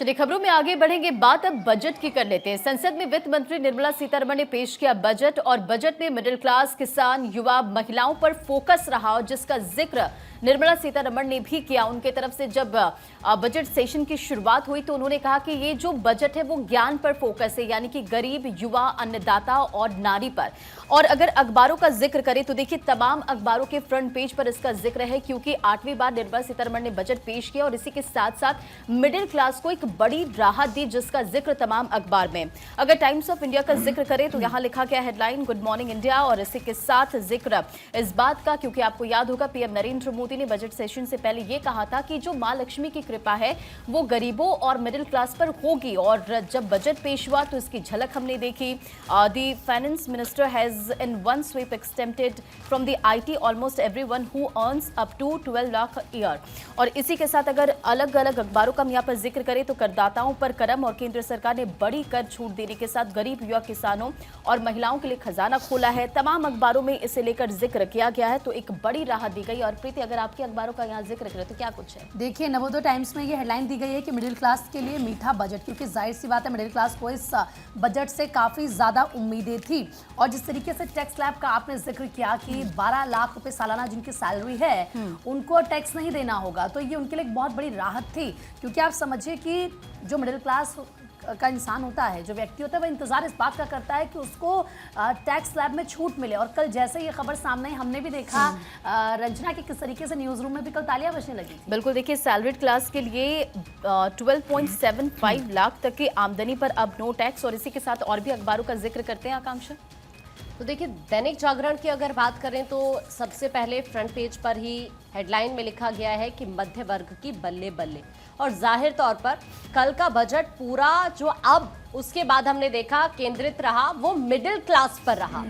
चलिए खबरों में आगे बढ़ेंगे। बात अब बजट की कर लेते हैं। संसद में वित्त मंत्री निर्मला सीतारमण ने पेश किया बजट और बजट में मिडिल क्लास, किसान, युवा, महिलाओं पर फोकस रहा और जिसका जिक्र निर्मला सीतारमण ने भी किया। उनके तरफ से जब बजट सेशन की शुरुआत हुई तो उन्होंने कहा कि ये जो बजट है वो ज्ञान पर फोकस है, यानी कि गरीब, युवा, अन्नदाता और नारी पर। और अगर अखबारों का जिक्र करें तो देखिए तमाम अखबारों के फ्रंट पेज पर इसका जिक्र है, क्योंकि 8वीं बार निर्मला सीतारमण ने बजट पेश किया और इसी के साथ साथ मिडिल क्लास को एक बड़ी राहत दी, जिसका जिक्र तमाम अखबार में। अगर टाइम्स ऑफ इंडिया का जिक्र करें तो यहां लिखा गया हेडलाइन गुड मॉर्निंग इंडिया, और इसी के साथ जिक्र इस बात का, क्योंकि आपको याद होगा पीएम नरेंद्र मोदी ने बजट सेशन से पहले यह कहा था कि जो मां लक्ष्मी की कृपा है वो गरीबों और मिडिल क्लास पर होगी, और जब बजट पेश हुआ तो इसकी झलक हमने देखी। The finance minister has in one sweep exempted from the IT almost everyone who earns up to 12 lakh year. और इसी के साथ अगर अलग अलग अखबारों का हम यहाँ पर जिक्र करें तो करदाताओं पर करम और केंद्र सरकार ने बड़ी कर छूट देने के साथ गरीब, युवा, किसानों और महिलाओं के लिए खजाना खोला है। तमाम अखबारों में इसे लेकर जिक्र किया गया है, तो एक बड़ी राहत दी गई। और प्रीति, अगर आपके अखबारों का यहाँ जिक्र करें तो क्या कुछ है? देखिए, नवोदय टाइम्स में ये हेडलाइन दी गई है कि मिडिल क्लास के लिए मीठा बजट, क्योंकि जाहिर सी बात है मिडिल क्लास को इस बजट से काफी ज्यादा उम्मीदें थी। और जिस तरीके से टैक्स स्लैब का आपने जिक्र किया कि 12 लाख रुपए सालाना जिनकी सैलरी है उनको टैक्स नहीं देना होगा, तो ये उनके लिए एक बहुत बड़ी राहत थी। क्योंकि आप समझिए कि जो मिडिल क्लास का इंसान होता है, जो व्यक्ति होता है, वह इंतजार इस बात का करता है कि उसको टैक्स स्लैब में छूट मिले। और कल जैसे ये खबर सामने आई, हमने भी देखा रंजना की किस तरीके से न्यूज रूम में भी कल तालियां बजने लगी थी। बिल्कुल, देखिए सैलरीड क्लास के लिए 12.75 लाख तक की आमदनी पर अब नो टैक्स। और इसी के साथ और भी अखबारों का जिक्र करते हैं आकांक्षा। तो देखिए, दैनिक जागरण की अगर बात करें तो सबसे पहले फ्रंट पेज पर ही हेडलाइन में लिखा गया है कि मध्य वर्ग की बल्ले बल्ले। और जाहिर तौर पर कल का बजट पूरा जो अब उसके बाद हमने देखा केंद्रित रहा वो मिडिल क्लास पर रहा,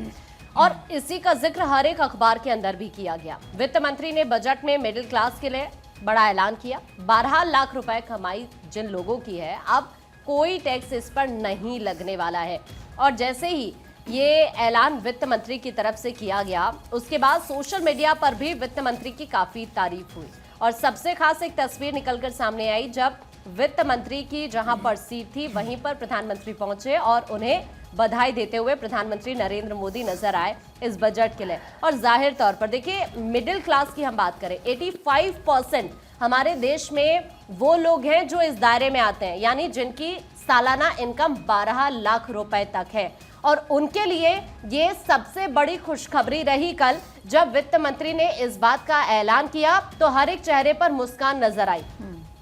और इसी का जिक्र हर एक अखबार के अंदर भी किया गया। वित्त मंत्री ने बजट में मिडिल क्लास के लिए बड़ा ऐलान किया। 12 लाख रुपए कमाई जिन लोगों की है, अब कोई टैक्स इस पर नहीं लगने वाला है। और जैसे ही ये ऐलान वित्त मंत्री की तरफ से किया गया, उसके बाद सोशल मीडिया पर भी वित्त मंत्री की काफी तारीफ हुई। और सबसे खास एक तस्वीर निकलकर सामने आई जब वित्त मंत्री की जहां पर सीट थी वहीं पर प्रधानमंत्री पहुंचे और उन्हें बधाई देते हुए प्रधानमंत्री नरेंद्र मोदी नजर आए इस बजट के लिए। और जाहिर तौर पर देखिए, मिडिल क्लास की हम बात करें, 85% हमारे देश में वो लोग हैं जो इस दायरे में आते हैं, यानी जिनकी सालाना इनकम 12 लाख रुपए तक है। और उनके लिए ये सबसे बड़ी खुशखबरी रही कल जब वित्त मंत्री ने इस बात का ऐलान किया, तो हर एक चेहरे पर मुस्कान नजर आई।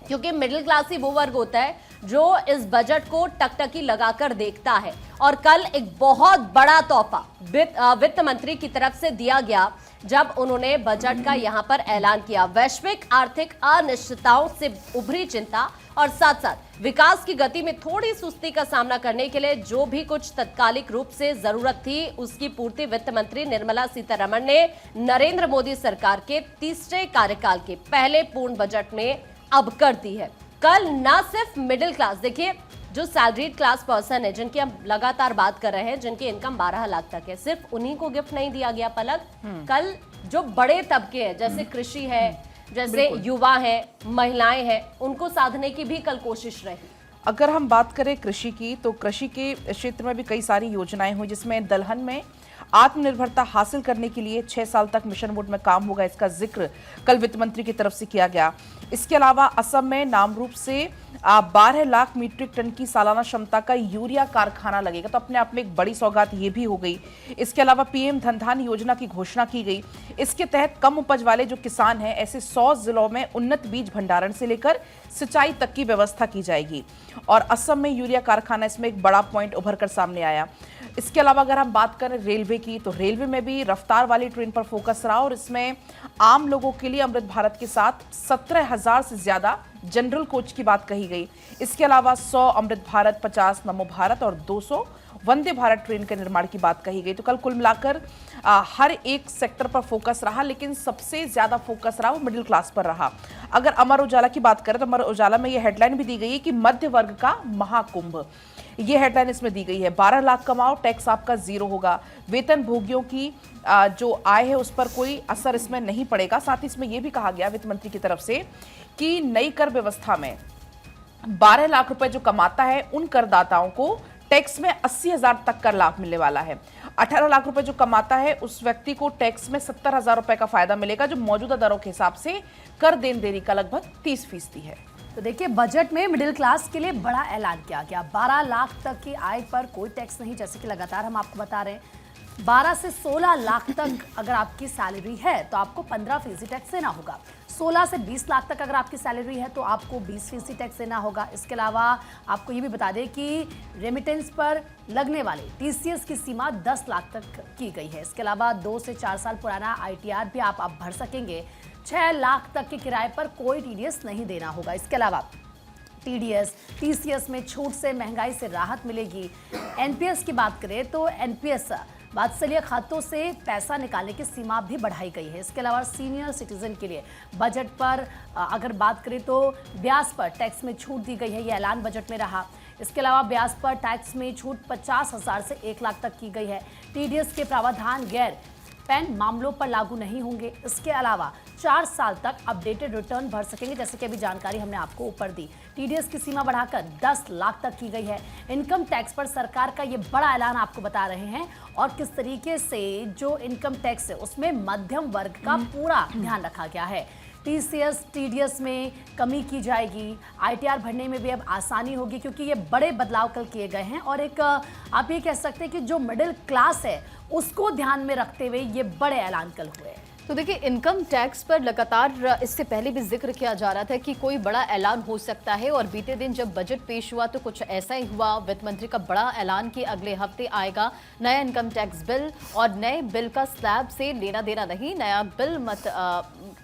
क्योंकि मिडिल क्लास ही वो वर्ग होता है जो इस बजट को टकटकी लगाकर देखता है। और कल एक बहुत बड़ा तोहफा वित्त मंत्री की तरफ से दिया गया जब उन्होंने बजट का यहां पर ऐलान किया। वैश्विक आर्थिक अनिश्चितताओं से उभरी चिंता और साथ साथ विकास की गति में थोड़ी सुस्ती का सामना करने के लिए जो भी कुछ तत्कालिक रूप से जरूरत थी, उसकी पूर्ति वित्त मंत्री निर्मला सीतारमण ने नरेंद्र मोदी सरकार के तीसरे कार्यकाल के पहले पूर्ण बजट में अब कर दी है। कल न सिर्फ मिडिल क्लास, देखिए जो सैलरीड क्लास पर्सन है, जिनकी हम लगातार बात कर रहे हैं, जिनकी इनकम 12 लाख तक है, सिर्फ उन्हीं को गिफ्ट नहीं दिया गया पलक। कल जो बड़े तबके हैं, जैसे कृषि है, जैसे युवा है, महिलाएं हैं, उनको साधने की भी कल कोशिश रही। अगर हम बात करें कृषि की, तो कृषि के क्षेत्र में भी कई सारी योजनाएं हुई, जिसमें दलहन में आत्मनिर्भरता हासिल करने के लिए 6 साल तक मिशन मोड में काम होगा। इसका जिक्र कल वित्त मंत्री की तरफ से किया गया। इसके अलावा असम में नाम रूप से 12 लाख मीट्रिक टन की सालाना क्षमता का यूरिया कारखाना लगेगा, तो अपने आप में एक बड़ी सौगात ये भी हो गई। इसके अलावा पीएम धन योजना की घोषणा की गई। इसके तहत कम उपज वाले जो किसान हैं, ऐसे 100 जिलों में उन्नत बीज भंडारण से लेकर सिंचाई तक की व्यवस्था की जाएगी। और असम में यूरिया कारखाना, इसमें एक बड़ा पॉइंट उभर कर सामने आया। इसके अलावा अगर हम बात करें रेलवे की, तो रेलवे में भी रफ्तार वाली ट्रेन पर फोकस रहा और इसमें आम लोगों के लिए अमृत भारत के साथ 17,000 से ज्यादा जनरल कोच की बात कही गई। इसके अलावा 100 अमृत भारत, 50 नमो भारत और 200 वंदे भारत ट्रेन के निर्माण की बात कही गई। तो कल कुल मिलाकर हर एक सेक्टर पर फोकस रहा, लेकिन सबसे ज्यादा फोकस रहा वो मिडिल क्लास पर रहा। अगर अमर उजाला की बात करें तो अमर उजाला में यह हेडलाइन भी दी गई है कि मध्य वर्ग का महाकुंभ। ये हेडलाइन इसमें दी गई है। 12 लाख कमाओ, टैक्स आपका जीरो होगा। वेतन भोगियों की जो आय है उस पर कोई असर इसमें नहीं पड़ेगा। साथ ही इसमें यह भी कहा गया वित्त मंत्री की तरफ से कि नई कर व्यवस्था में 12 लाख रुपए जो कमाता है उन करदाताओं को टैक्स में 80,000 तक का लाभ मिलने वाला है। 18 लाख रुपए जो कमाता है उस व्यक्ति को टैक्स में 70,000 रुपए का फायदा मिलेगा, जो मौजूदा दरों के हिसाब से कर देरी का लगभग 30% है। तो देखिए, बजट में मिडिल क्लास के लिए बड़ा ऐलान किया गया। 12 लाख तक की आय पर कोई टैक्स नहीं, जैसे कि लगातार हम आपको बता रहे हैं। 12 से 16 लाख तक अगर आपकी सैलरी है तो आपको 15% टैक्स देना होगा। 16 से 20 लाख तक अगर आपकी सैलरी है तो आपको 20% टैक्स देना होगा। इसके अलावा आपको ये भी बता दें कि रेमिटेंस पर लगने वाले टीसीएस की सीमा 10 लाख तक की गई है। इसके अलावा 2 से 4 साल पुराना आईटीआर भी आप भर सकेंगे। 6 लाख तक के किराए पर कोई टीडीएस नहीं देना होगा। इसके अलावा टीडीएस, टीसीएस में छूट से महंगाई से राहत मिलेगी। एनपीएस की बात करें तो एनपीएस वात्सल्य खातों से पैसा निकालने की सीमा भी बढ़ाई गई है। इसके अलावा सीनियर सिटीजन के लिए बजट पर अगर बात करें तो ब्याज पर टैक्स में छूट दी गई है, ये ऐलान बजट में रहा। इसके अलावा ब्याज पर टैक्स में छूट 50,000 से 1 लाख तक की गई है। टीडीएस के प्रावधान गैर पैन मामलों पर लागू नहीं होंगे। इसके अलावा 4 साल तक अपडेटेड रिटर्न भर सकेंगे, जैसे कि अभी जानकारी हमने आपको ऊपर दी। टीडीएस की सीमा बढ़ाकर 10 लाख तक की गई है। इनकम टैक्स पर सरकार का ये बड़ा ऐलान आपको बता रहे हैं, और किस तरीके से जो इनकम टैक्स है उसमें मध्यम वर्ग का पूरा ध्यान रखा गया है। टीसीएस, टीडीएस में कमी की जाएगी। आईटीआर भरने में भी अब आसानी होगी, क्योंकि ये बड़े बदलाव कल किए गए हैं। और एक आप ये कह सकते हैं कि जो मिडिल क्लास है उसको ध्यान में रखते हुए ये बड़े ऐलान कल हुए। तो देखिए, इनकम टैक्स पर लगातार इससे पहले भी जिक्र किया जा रहा था कि कोई बड़ा ऐलान हो सकता है, और बीते दिन जब बजट पेश हुआ तो कुछ ऐसा ही हुआ। वित्त मंत्री का बड़ा ऐलान कि अगले हफ्ते आएगा नया इनकम टैक्स बिल, और नए बिल का स्लैब से लेना देना नहीं। नया बिल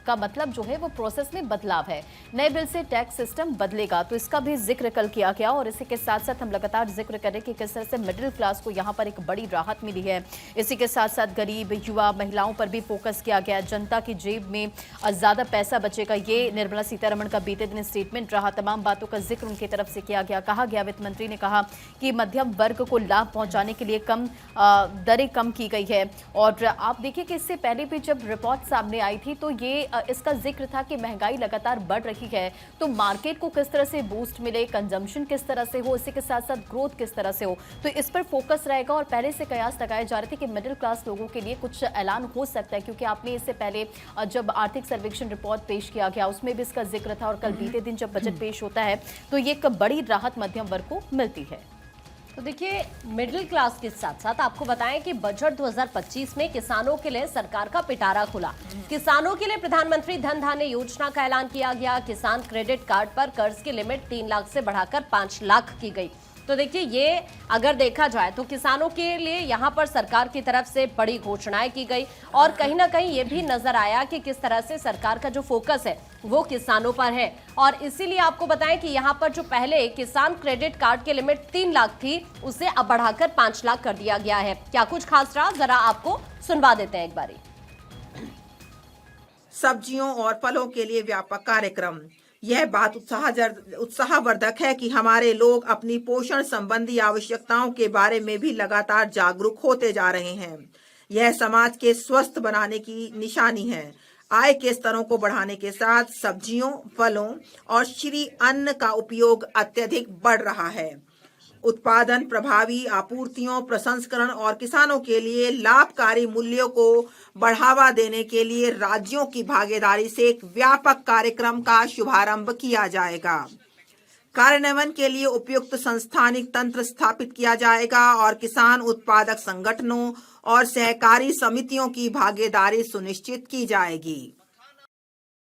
का मतलब जो है वो प्रोसेस में बदलाव है। नए बिल से टैक्स सिस्टम बदलेगा, तो इसका भी जिक्र कल किया गया। और इसी के साथ साथ हम लगातार जिक्र करें कि किस तरह से मिडिल क्लास को यहाँ पर एक बड़ी राहत मिली है। इसी के साथ साथ गरीब, युवा, महिलाओं पर भी फोकस किया गया। जनता की जेब में ज्यादा पैसा बचेगा, ये निर्मला सीतारमण का बीते दिन स्टेटमेंट रहा। तमाम बातों का जिक्र उनकी तरफ से किया गया। कहा गया, वित्त मंत्री ने कहा कि मध्यम वर्ग को लाभ पहुंचाने के लिए दरें कम की गई है। और आप देखिए कि इससे पहले भी जब रिपोर्ट सामने आई थी तो ये इसका जिक्र था कि महंगाई लगातार बढ़ रही है, तो मार्केट को किस तरह से बूस्ट मिले, कंजम्पशन किस तरह से हो, इसी के साथ साथ ग्रोथ किस तरह से हो, तो इस पर फोकस रहेगा। और पहले से कयास लगाए जा रहे थे कि मिडिल क्लास लोगों के लिए कुछ ऐलान हो सकता है, क्योंकि आपने इससे पहले जब आर्थिक सर्वेक्षण रिपोर्ट पेश किया गया उसमें भी इसका जिक्र था। और कल बीते दिन जब बजट पेश होता है तो ये एक बड़ी राहत मध्यम वर्ग को मिलती है। तो देखिए, मिडिल क्लास के साथ साथ आपको बताएं कि बजट 2025 में किसानों के लिए सरकार का पिटारा खुला। किसानों के लिए प्रधानमंत्री धन धान्य योजना का ऐलान किया गया। किसान क्रेडिट कार्ड पर कर्ज की लिमिट 3 लाख से बढ़ाकर 5 लाख की गई। तो देखिए, ये अगर देखा जाए तो किसानों के लिए यहाँ पर सरकार की तरफ से बड़ी घोषणाएं की गई, और कहीं ना कहीं ये भी नजर आया कि किस तरह से सरकार का जो फोकस है वो किसानों पर है। और इसीलिए आपको बताएं कि यहाँ पर जो पहले किसान क्रेडिट कार्ड की लिमिट 3 लाख थी, उसे अब बढ़ाकर 5 लाख कर दिया गया है। क्या कुछ खास रहा, जरा आपको सुनवा देते हैं एक बारी। सब्जियों और फलों के लिए व्यापक कार्यक्रम। यह बात उत्साहवर्धक है कि हमारे लोग अपनी पोषण संबंधी आवश्यकताओं के बारे में भी लगातार जागरूक होते जा रहे हैं। यह समाज के स्वस्थ बनाने की निशानी है। आय के स्तरों को बढ़ाने के साथ सब्जियों, फलों और श्री अन्न का उपयोग अत्यधिक बढ़ रहा है। उत्पादन, प्रभावी आपूर्तियों, प्रसंस्करण और किसानों के लिए लाभकारी मूल्यों को बढ़ावा देने के लिए राज्यों की भागीदारी से एक व्यापक कार्यक्रम का शुभारंभ किया जाएगा। कार्यान्वयन के लिए उपयुक्त संस्थानिक तंत्र स्थापित किया जाएगा और किसान उत्पादक संगठनों और सहकारी समितियों की भागीदारी सुनिश्चित की जाएगी।